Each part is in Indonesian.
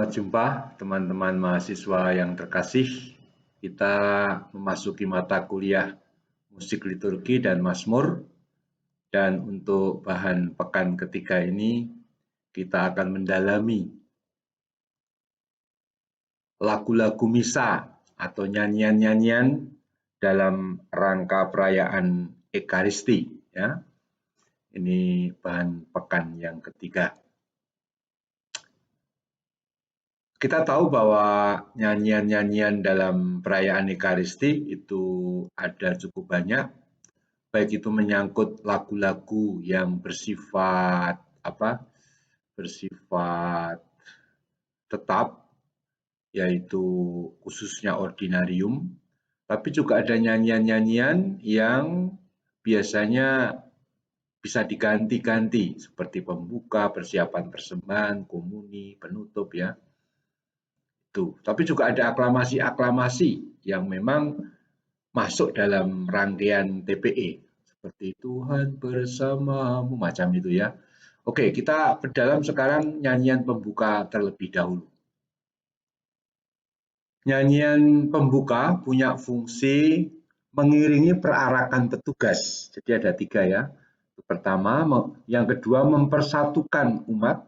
Selamat jumpa teman-teman mahasiswa yang terkasih. Kita memasuki mata kuliah musik liturgi dan mazmur. Dan untuk bahan pekan ketiga ini kita akan mendalami lagu-lagu misa atau nyanyian-nyanyian dalam rangka perayaan Ekaristi, ya. Ini bahan pekan yang ketiga. Kita tahu bahwa nyanyian-nyanyian dalam perayaan Ekaristi itu ada cukup banyak, baik itu menyangkut lagu-lagu yang bersifat tetap, yaitu khususnya ordinarium, tapi juga ada nyanyian-nyanyian yang biasanya bisa diganti-ganti seperti pembuka, persiapan persembahan, komuni, penutup, ya. Tapi juga ada aklamasi-aklamasi yang memang masuk dalam rangkaian TPE seperti Tuhan bersamamu, macam itu, ya. Oke, kita berdalam sekarang nyanyian pembuka terlebih dahulu. Nyanyian pembuka punya fungsi mengiringi perarakan petugas. Jadi ada 3, ya. Pertama, yang kedua mempersatukan umat,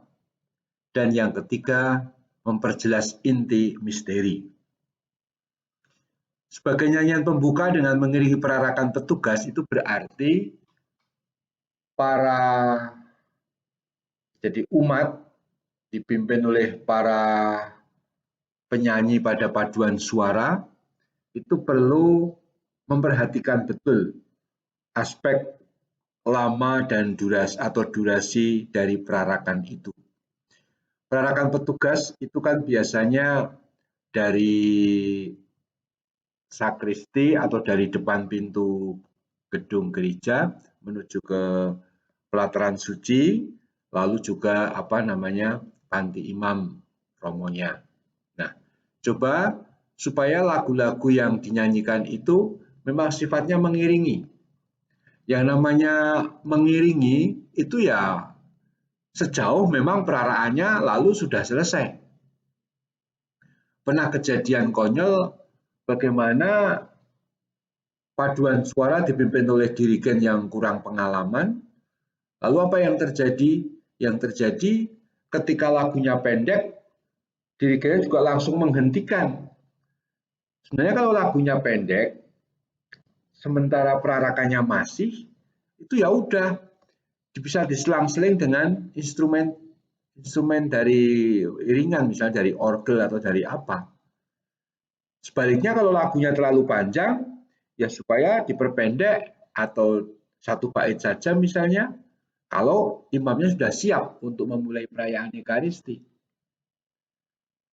dan yang ketiga memperjelas inti misteri. Sebagai nyanyian pembuka dengan mengiringi perarakan petugas itu berarti jadi umat dipimpin oleh para penyanyi pada paduan suara itu perlu memperhatikan betul aspek lama dan durasi dari perarakan itu. Perarakan petugas itu kan biasanya dari sakristi atau dari depan pintu gedung gereja menuju ke pelataran suci, lalu juga panti imam romonya. Nah, coba supaya lagu-lagu yang dinyanyikan itu memang sifatnya mengiringi. Yang namanya mengiringi itu ya sejauh memang peraraannya lalu sudah selesai. Pernah kejadian konyol bagaimana paduan suara dipimpin oleh dirigen yang kurang pengalaman. Lalu apa yang terjadi? Yang terjadi ketika lagunya pendek, dirigennya juga langsung menghentikan. Sebenarnya kalau lagunya pendek, sementara perarakannya masih, itu ya udah bisa diselang-seling dengan instrumen dari iringan, misalnya dari orgel atau dari apa. Sebaliknya kalau lagunya terlalu panjang, ya supaya diperpendek atau 1 bait saja misalnya, kalau imamnya sudah siap untuk memulai perayaan Ekaristi.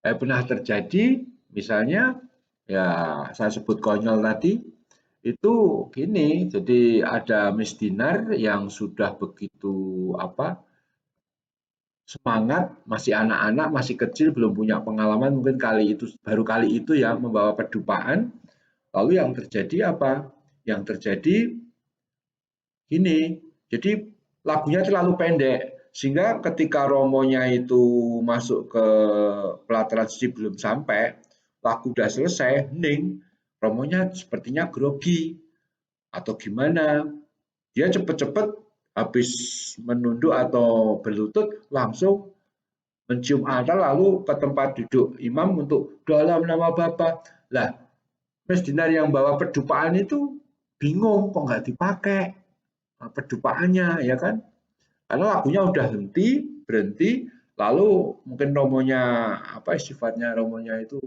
Pernah terjadi misalnya, ya saya sebut konyol tadi, itu gini, jadi ada misdinar yang sudah begitu semangat, masih anak-anak, masih kecil, belum punya pengalaman, mungkin baru kali itu ya membawa pedupaan. Lalu yang terjadi apa? Yang terjadi gini, jadi lagunya terlalu pendek, sehingga ketika romonya itu masuk ke pelataran suci belum sampai, lagu udah selesai, hening, romonya sepertinya grogi atau gimana. Dia cepat-cepat habis menunduk atau berlutut langsung mencium altar lalu ke tempat duduk imam untuk dalam nama Bapa. Lah, misdinar yang bawa pedupaan itu bingung kok nggak dipakai pedupaannya, ya kan? Karena lagunya udah berhenti, lalu mungkin romonya sifatnya romonya itu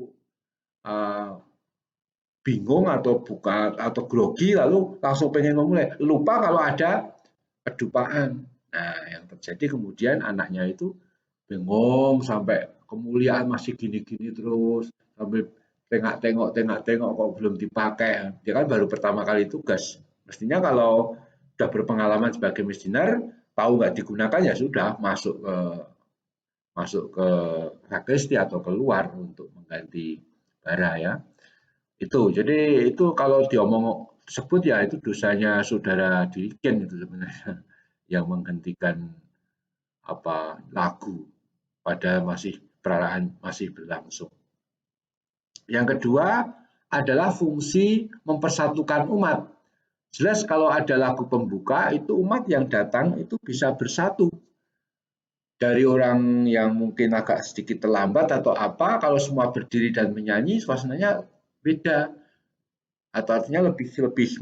bingung atau grogi, lalu langsung pengen memulai, lupa kalau ada pedupaan. Nah, yang terjadi kemudian anaknya itu bingung sampai kemuliaan masih gini-gini terus, sampai tengok-tengok kok belum dipakai. Dia kan baru pertama kali tugas. Mestinya kalau sudah berpengalaman sebagai misdinar, tahu nggak digunakan ya sudah masuk ke sakristi atau keluar untuk mengganti bara, ya. Jadi itu kalau diomong sebut ya itu dosanya saudara dirigen itu sebenarnya yang menghentikan lagu pada masih perayaan masih berlangsung. Yang kedua adalah fungsi mempersatukan umat. Jelas kalau ada lagu pembuka itu umat yang datang itu bisa bersatu. Dari orang yang mungkin agak sedikit terlambat atau apa, kalau semua berdiri dan menyanyi suasananya beda. Atau artinya lebih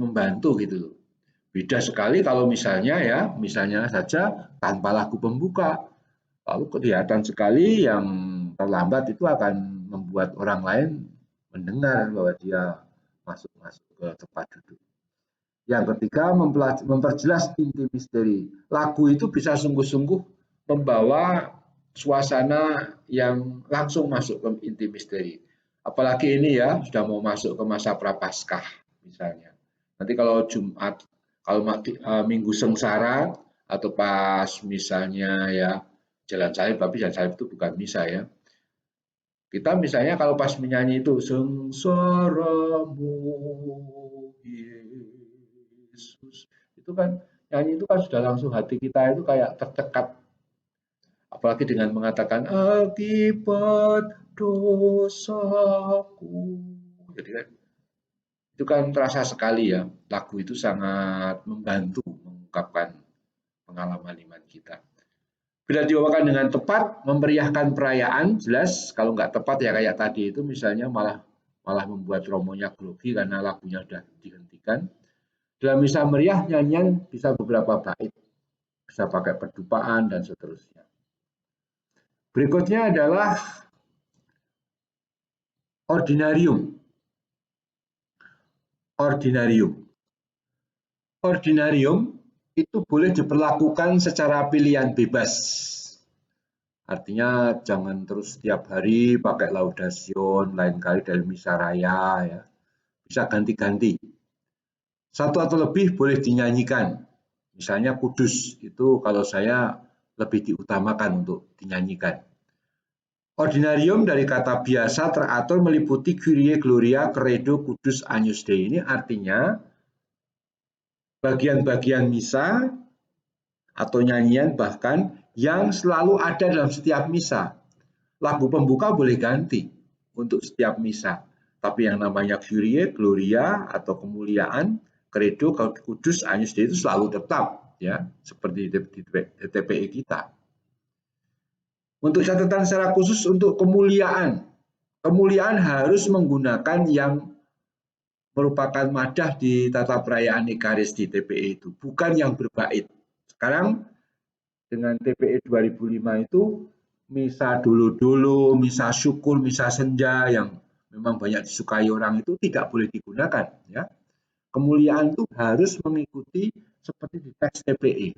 membantu gitu loh. Beda sekali kalau misalnya saja tanpa lagu pembuka. Lalu kelihatan sekali yang terlambat itu akan membuat orang lain mendengar bahwa dia masuk ke tempat duduk. Yang ketiga, memperjelas inti misteri. Lagu itu bisa sungguh-sungguh membawa suasana yang langsung masuk ke inti misteri. Apalagi ini ya, sudah mau masuk ke masa Prapaskah misalnya. Nanti kalau Jumat, kalau Minggu Sengsara, atau pas misalnya ya Jalan Salib, tapi Jalan Salib itu bukan misa ya. Kita misalnya kalau pas menyanyi itu sengsaramu Yesus, itu kan nyanyi itu kan sudah langsung hati kita itu kayak tercekat. Apalagi dengan mengatakan akibat dosaku. Jadi kan itu kan terasa sekali ya, lagu itu sangat membantu mengungkapkan pengalaman iman kita. Bila dibawakan dengan tepat, memeriahkan perayaan, jelas kalau nggak tepat ya kayak tadi itu misalnya malah membuat romonya grogi karena lagunya sudah dihentikan. Dalam misa meriah, nyanyian bisa beberapa bait, bisa pakai pedupaan dan seterusnya. Berikutnya adalah ordinarium. Ordinarium itu boleh diperlakukan secara pilihan bebas. Artinya jangan terus setiap hari pakai laudasion, lain kali dari misa raya ya. Bisa ganti-ganti. Satu atau lebih boleh dinyanyikan. Misalnya kudus itu kalau saya lebih diutamakan untuk dinyanyikan. Ordinarium dari kata biasa teratur meliputi Kyrie Gloria, Credo, Kudus, Agnus Dei. Ini artinya bagian-bagian misa atau nyanyian bahkan yang selalu ada dalam setiap misa. Lagu pembuka boleh ganti untuk setiap misa. Tapi yang namanya Kyrie, Gloria atau kemuliaan, Credo, Kudus, Agnus Dei itu selalu tetap ya, seperti di TPE kita. Untuk catatan secara khusus untuk kemuliaan. Kemuliaan harus menggunakan yang merupakan madah di tata perayaan Ekaristi TPE itu, bukan yang berbait. Sekarang dengan TPE 2005 itu misa dulu-dulu, misa syukur, misa senja yang memang banyak disukai orang itu tidak boleh digunakan ya. Kemuliaan itu harus mengikuti seperti di teks TPE.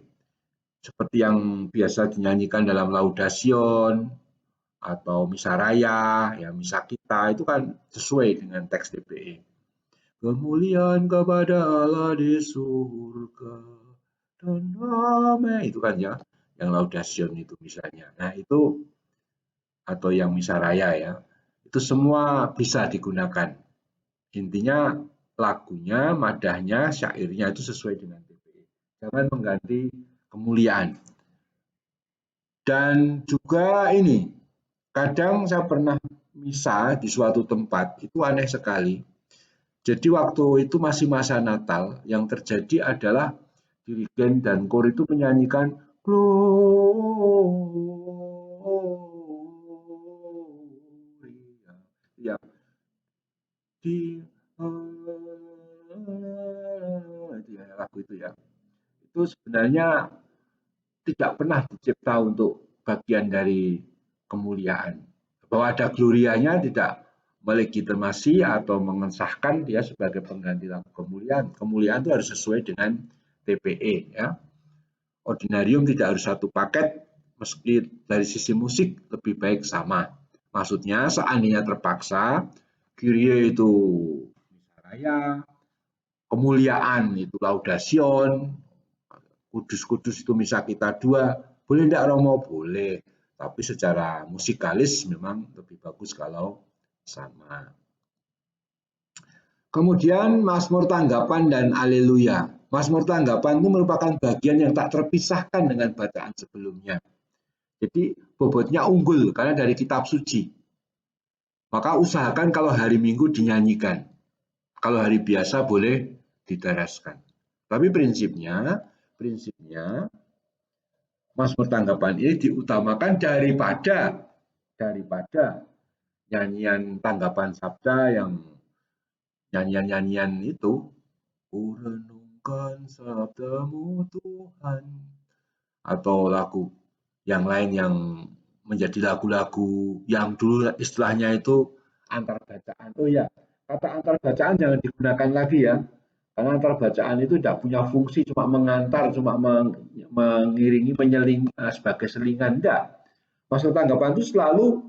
Seperti yang biasa dinyanyikan dalam laudasion atau misa raya, ya misa kita itu kan sesuai dengan teks TPE. Kemuliaan kepada Allah di surga dan damai, itu kan ya, yang laudasion itu misalnya. Nah itu atau yang misa raya ya, itu semua bisa digunakan. Intinya lagunya, madahnya, syairnya itu sesuai dengan TPE. Jangan mengganti kemuliaan. Dan juga ini, kadang saya pernah misa di suatu tempat, itu aneh sekali. Jadi waktu itu masih masa Natal, yang terjadi adalah dirigen dan kor itu menyanyikan Gloria. Ya, di lagu itu ya. Itu sebenarnya tidak pernah dicipta untuk bagian dari kemuliaan. Bahwa ada glorianya tidak melegitimasi atau mengesahkan dia sebagai pengganti lagu kemuliaan. Kemuliaan itu harus sesuai dengan TPE ya. Ordinarium tidak harus satu paket, meski dari sisi musik lebih baik sama. Maksudnya seandainya terpaksa, Kyrie itu misa raya, kemuliaan itu laudasion, kudus-kudus itu misa kita 2, boleh enggak Romo? Boleh, tapi secara musikalis memang lebih bagus kalau sama. Kemudian Mazmur Tanggapan dan Haleluya. Mazmur Tanggapan itu merupakan bagian yang tak terpisahkan dengan bacaan sebelumnya. Jadi bobotnya unggul karena dari kitab suci. Maka usahakan kalau hari Minggu dinyanyikan. Kalau hari biasa boleh diteraskan. Tapi prinsipnya Mazmur tanggapan ini diutamakan daripada nyanyian tanggapan sabda yang nyanyian-nyanyian itu. Ku renungkan sabdamu Tuhan. Atau lagu yang lain yang menjadi lagu-lagu yang dulu istilahnya itu antar bacaan. Oh ya, kata antar bacaan jangan digunakan lagi ya. Karena antar bacaan itu tidak punya fungsi cuma mengantar, cuma mengiringi, menyeling sebagai selingan. Tidak. Maksud tanggapan itu selalu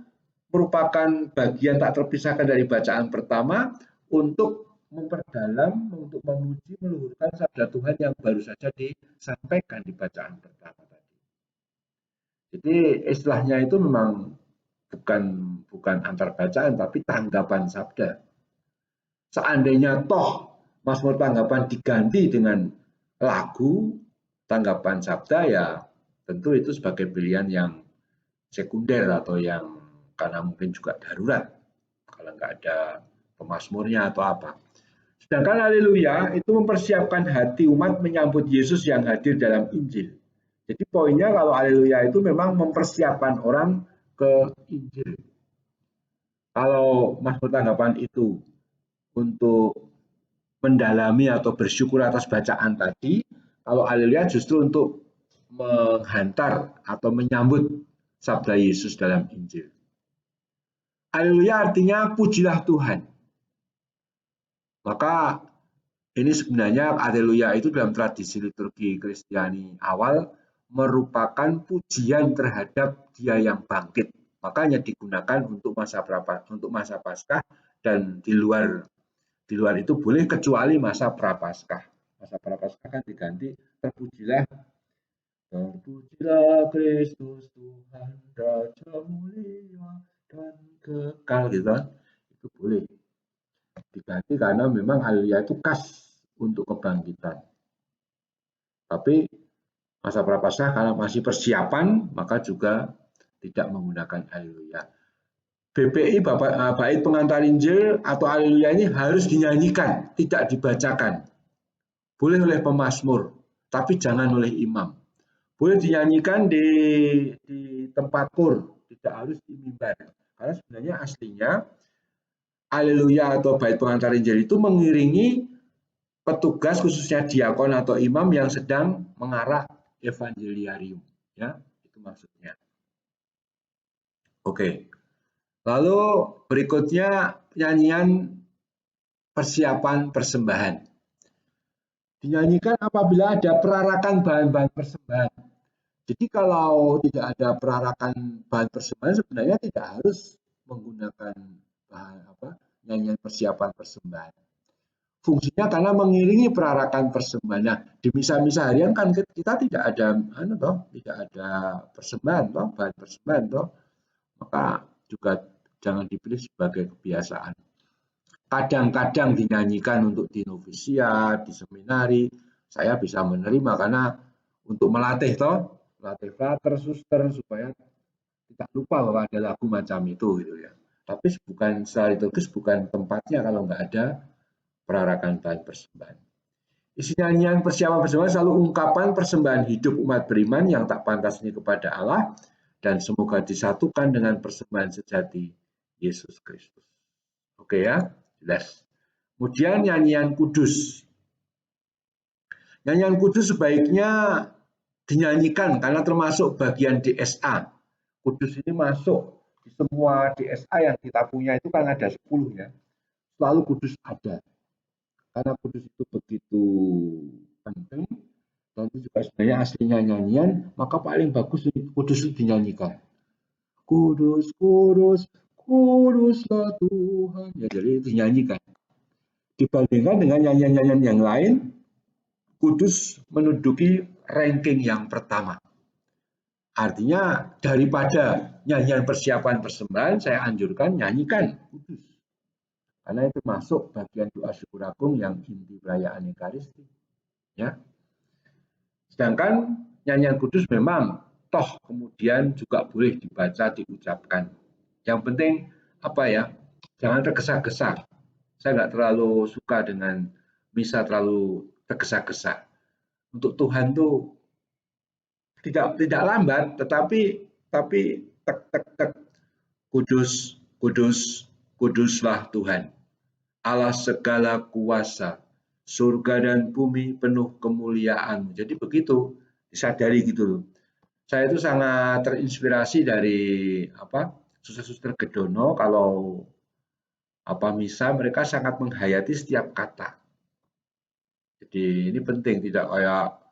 merupakan bagian tak terpisahkan dari bacaan pertama untuk memperdalam, untuk memuji, meluhurkan sabda Tuhan yang baru saja disampaikan di bacaan pertama tadi. Jadi istilahnya itu memang bukan antar bacaan, tapi tanggapan sabda. Seandainya toh Mazmur tanggapan diganti dengan lagu tanggapan sabda, ya tentu itu sebagai pilihan yang sekunder atau yang karena mungkin juga darurat kalau nggak ada pemazmurnya atau apa. Sedangkan haleluya itu mempersiapkan hati umat menyambut Yesus yang hadir dalam Injil. Jadi poinnya kalau haleluya itu memang mempersiapkan orang ke Injil. Kalau Mazmur tanggapan itu untuk mendalami atau bersyukur atas bacaan tadi, kalau haleluya justru untuk menghantar atau menyambut sabda Yesus dalam Injil. Haleluya artinya pujilah Tuhan. Maka ini sebenarnya haleluya itu dalam tradisi liturgi Kristiani awal merupakan pujian terhadap Dia yang bangkit. Makanya digunakan untuk masa Paskah dan di luar itu boleh kecuali masa Prapaskah. Masa Prapaskah kan diganti terpujilah Kristus Tuhan Raja mulia dan kekal gitu. Itu boleh diganti karena memang haleluya itu khas untuk kebangkitan. Tapi masa Prapaskah karena masih persiapan maka juga tidak menggunakan haleluya. BPI bait pengantar Injil atau haleluya ini harus dinyanyikan, tidak dibacakan. Boleh oleh pemazmur, tapi jangan oleh imam. Boleh dinyanyikan di tempat kur, tidak harus di mimbar. Karena sebenarnya aslinya haleluya atau bait pengantar Injil itu mengiringi petugas khususnya diakon atau imam yang sedang mengarah evangeliarium, ya, itu maksudnya. Oke. Lalu berikutnya nyanyian persiapan persembahan. Dinyanyikan apabila ada perarakan bahan-bahan persembahan. Jadi kalau tidak ada perarakan bahan persembahan sebenarnya tidak harus menggunakan nyanyian persiapan persembahan. Fungsinya karena mengiringi perarakan persembahan. Nah, di misa-misa harian kan kita tidak ada tidak ada persembahan bahan persembahan maka juga jangan dipilih sebagai kebiasaan. Kadang-kadang dinyanyikan untuk di novisiat, di seminari, saya bisa menerima karena untuk melatih frater, suster supaya tidak lupa bahwa ada lagu macam itu gitu ya. Tapi bukan secara liturgis, bukan tempatnya kalau nggak ada perarakan bahan persembahan. Isi nyanyian persiapan persembahan selalu ungkapan persembahan hidup umat beriman yang tak pantasnya kepada Allah dan semoga disatukan dengan persembahan sejati Yesus Kristus. Oke ya, jelas. Kemudian nyanyian kudus. Nyanyian kudus sebaiknya dinyanyikan karena termasuk bagian DSA. Kudus ini masuk di semua DSA yang kita punya itu kan ada 10 ya. Selalu kudus ada. Karena kudus itu begitu penting dan itu juga sebenarnya aslinya nyanyian, maka paling bagus kudus itu dinyanyikan. Kudus, kudus, kuduslah Tuhan. Ya, jadi itu dinyanyikan. Dibandingkan dengan nyanyian-nyanyian yang lain, kudus menduduki ranking yang pertama. Artinya daripada nyanyian persiapan persembahan, saya anjurkan nyanyikan kudus. Karena itu masuk bagian doa syukur agung yang inti perayaan Ekaristi. Ya. Sedangkan nyanyian kudus memang toh kemudian juga boleh dibaca, diucapkan. Yang penting apa ya, jangan tergesa-gesa. Saya nggak terlalu suka dengan misa terlalu tergesa-gesa. Untuk Tuhan tuh tidak lambat, tapi tek tek tek, kudus, kudus, kuduslah Tuhan, Allah segala kuasa, surga dan bumi penuh kemuliaan. Jadi begitu, disadari gitu loh. Saya itu sangat terinspirasi dari suster-suster Gedono. Kalau misa mereka sangat menghayati setiap kata. Jadi ini penting, tidak kayak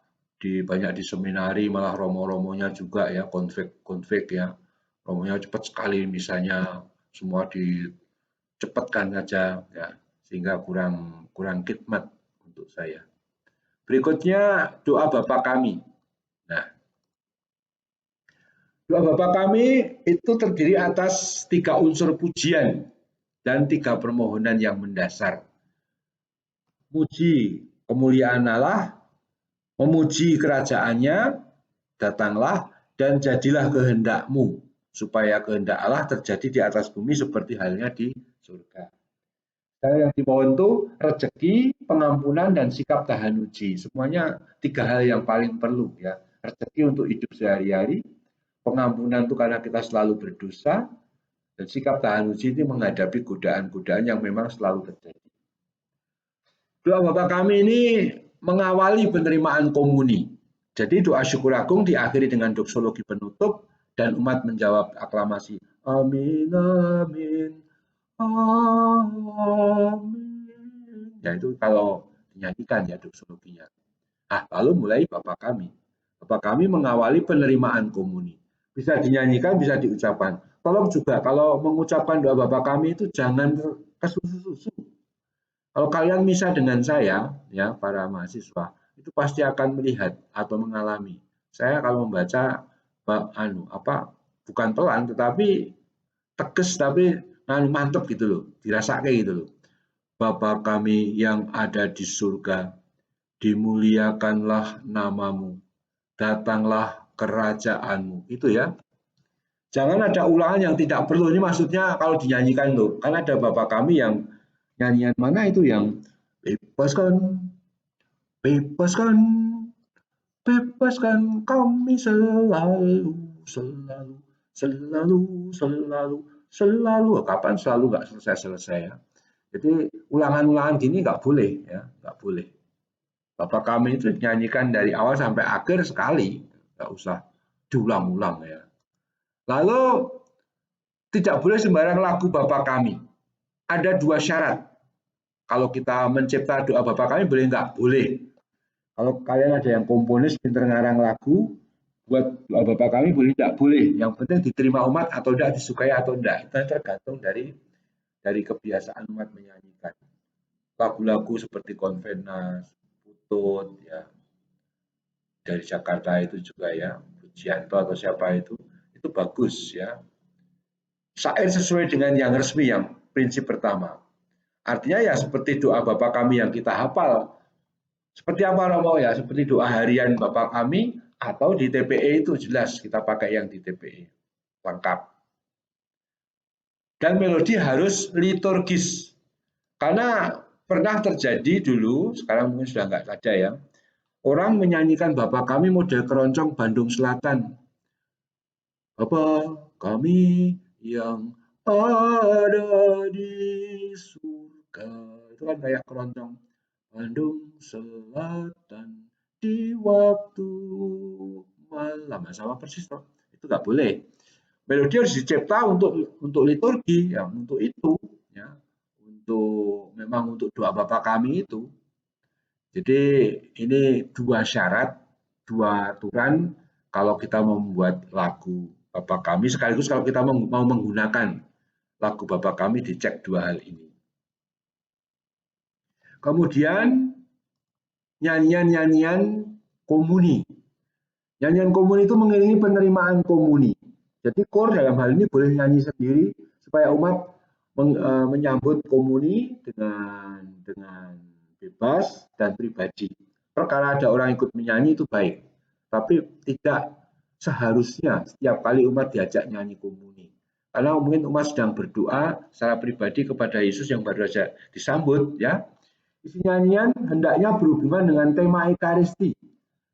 banyak di seminari malah romo-romonya juga ya konflik ya. Romonya cepat sekali misalnya, semua dicepatkan saja ya, sehingga kurang khidmat untuk saya. Berikutnya doa Bapa kami. Nah, doa Bapa kami itu terdiri atas 3 unsur pujian dan 3 permohonan yang mendasar. Muji kemuliaan Allah, memuji kerajaannya, datanglah dan jadilah kehendakmu, supaya kehendak Allah terjadi di atas bumi seperti halnya di surga. Dan yang dimohon itu rezeki, pengampunan, dan sikap tahan uji. Semuanya 3 hal yang paling perlu ya. Rezeki untuk hidup sehari-hari, pengampunan itu karena kita selalu berdosa, dan sikap tahan uji ini menghadapi godaan-godaan yang memang selalu terjadi. Doa Bapa kami ini mengawali penerimaan komuni. Jadi doa syukur agung diakhiri dengan doksologi penutup dan umat menjawab aklamasi. Amin, amin, amin. Ya itu kalau dinyanyikan ya doksologinya. Lalu mulai Bapa kami. Bapa kami mengawali penerimaan komuni. Bisa dinyanyikan, bisa diucapkan. Tolong juga kalau mengucapkan doa Bapa kami itu jangan kesusu-susu. Kalau kalian misa dengan saya, ya para mahasiswa, itu pasti akan melihat atau mengalami. Saya kalau membaca bukan pelan, tetapi tegas, tapi mantep gitu loh, dirasakan gitu loh. Bapa kami yang ada di surga, dimuliakanlah namamu, datanglah kerajaanmu. Itu ya. Jangan ada ulangan yang tidak perlu. Ini maksudnya kalau dinyanyikan loh. Kan ada Bapa kami yang nyanyian mana itu yang bebaskan, bebaskan, bebaskan kami selalu, selalu, selalu, selalu, selalu. Kapan selalu nggak selesai-selesai ya. Jadi ulangan-ulangan gini nggak boleh ya, nggak boleh. Bapak kami itu nyanyikan dari awal sampai akhir sekali, nggak usah diulang-ulang ya. Lalu tidak boleh sembarang lagu Bapak kami. Ada 2 syarat. Kalau kita mencipta doa Bapak kami boleh nggak? Boleh. Kalau kalian ada yang komponis pinter ngarang lagu, buat doa Bapak kami boleh tidak? Boleh. Yang penting diterima umat atau tidak, disukai atau tidak. Itu tergantung dari kebiasaan umat menyanyikan. Lagu-lagu seperti Konvenas, Putut, ya dari Jakarta itu juga ya, Pujianto atau siapa itu bagus ya. Syair sesuai dengan yang resmi, yang prinsip pertama. Artinya ya seperti doa Bapa kami yang kita hafal. Seperti apa Romo ya? Seperti doa harian Bapa kami atau di TPE itu jelas kita pakai yang di TPE. Lengkap. Dan melodi harus liturgis. Karena pernah terjadi dulu, sekarang mungkin sudah nggak ada ya, orang menyanyikan Bapa kami model keroncong Bandung Selatan. Bapa kami yang ada di surga. Itu kan kayak keroncong. Bandung Selatan di waktu malam. Sama persis toh. Itu nggak boleh. Melodi harus dicipta untuk liturgi, ya, untuk itu, ya, memang untuk doa Bapa kami itu. Jadi ini 2 syarat, 2 aturan kalau kita membuat lagu Bapa kami, sekaligus kalau kita mau menggunakan lagu Bapa kami, dicek 2 hal ini. Kemudian nyanyian-nyanyian komuni. Nyanyian komuni itu mengiringi penerimaan komuni. Jadi kor dalam hal ini boleh nyanyi sendiri supaya umat menyambut komuni dengan bebas dan pribadi. Kalau ada orang ikut menyanyi itu baik, tapi tidak seharusnya setiap kali umat diajak nyanyi komuni. Karena mungkin umat sedang berdoa secara pribadi kepada Yesus yang baru saja disambut, ya. Isi nyanyian hendaknya berhubungan dengan tema Ekaristi,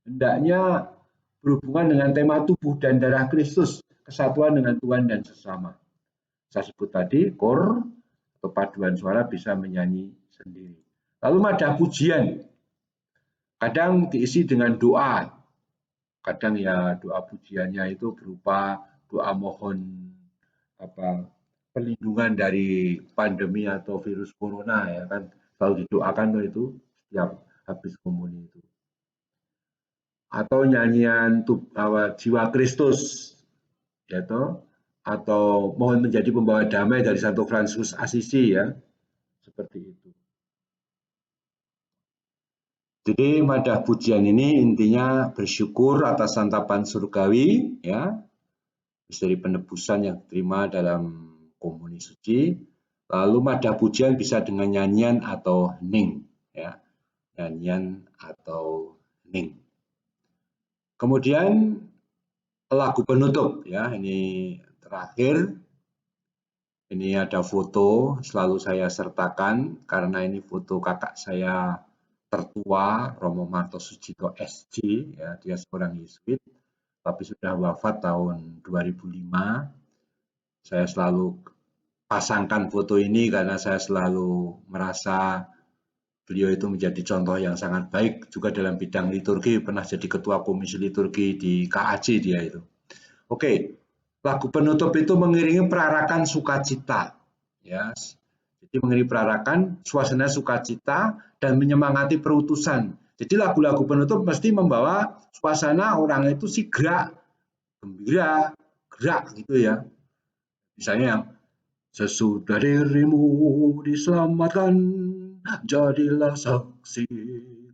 hendaknya berhubungan dengan tema tubuh dan darah Kristus, kesatuan dengan Tuhan dan sesama. Saya sebut tadi, kor atau paduan suara bisa menyanyi sendiri. Lalu madah pujian, kadang diisi dengan doa, kadang ya doa pujiannya itu berupa doa mohon perlindungan dari pandemi atau virus corona, ya kan, selalu didoakan itu setiap habis komuni itu. Atau nyanyian jiwa Kristus, ya toh, atau mohon menjadi pembawa damai dari Santo Fransiskus Assisi, ya, seperti itu. Jadi madah pujian ini intinya bersyukur atas santapan surgawi, ya, dari penebusan yang diterima dalam komuni suci. Lalu madah pujian bisa dengan nyanyian atau hening, ya, nyanyian atau hening. Kemudian lagu penutup, ya, ini terakhir. Ini ada foto, selalu saya sertakan karena ini foto kakak saya tertua, Romo Marto Sujito SJ, ya, dia seorang Yesuit, tapi sudah wafat tahun 2005. Saya selalu pasangkan foto ini karena saya selalu merasa beliau itu menjadi contoh yang sangat baik juga dalam bidang liturgi, pernah jadi ketua komisi liturgi di KAJ dia itu. Oke, lagu penutup itu mengiringi perarakan sukacita, ya. Jadi mengiringi perarakan suasana sukacita dan menyemangati perutusan. Jadi lagu-lagu penutup mesti membawa suasana orang itu sih gerak, gembira, gerak gitu, ya. Misalnya yang sesudah dirimu diselamatkan, jadilah saksi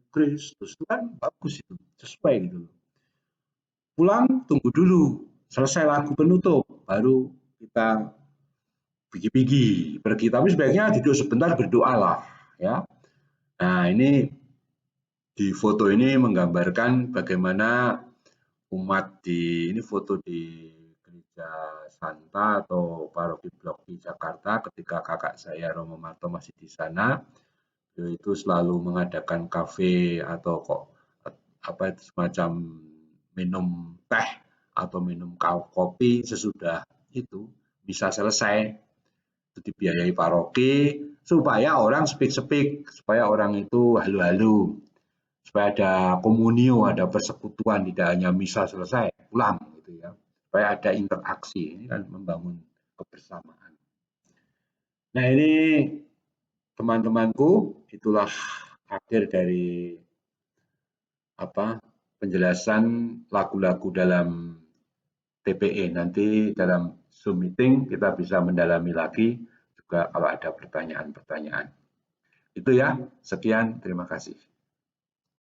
Kristus, itu kan bagus, itu sesuai gitu. Pulang tunggu dulu selesai lagu penutup baru kita pergi pergi, tapi sebaiknya duduk sebentar berdoa lah, ya. Nah, ini di foto ini menggambarkan bagaimana umat ini foto di Gereja Santa atau Paroki Blok di Jakarta ketika kakak saya Romo Marto masih di sana. Itu selalu mengadakan kafe atau semacam minum teh atau minum kopi sesudah itu bisa selesai, itu dibiayai paroki supaya orang speak, supaya orang itu halu-halu, supaya ada komunio, ada persekutuan, tidak hanya misa selesai pulang gitu, ya, supaya ada interaksi, ini kan membangun kebersamaan. Nah, ini teman-temanku, itulah akhir dari penjelasan lagu-lagu dalam TPE. Nanti dalam Zoom meeting kita bisa mendalami lagi juga kalau ada pertanyaan-pertanyaan. Itu ya, sekian, terima kasih.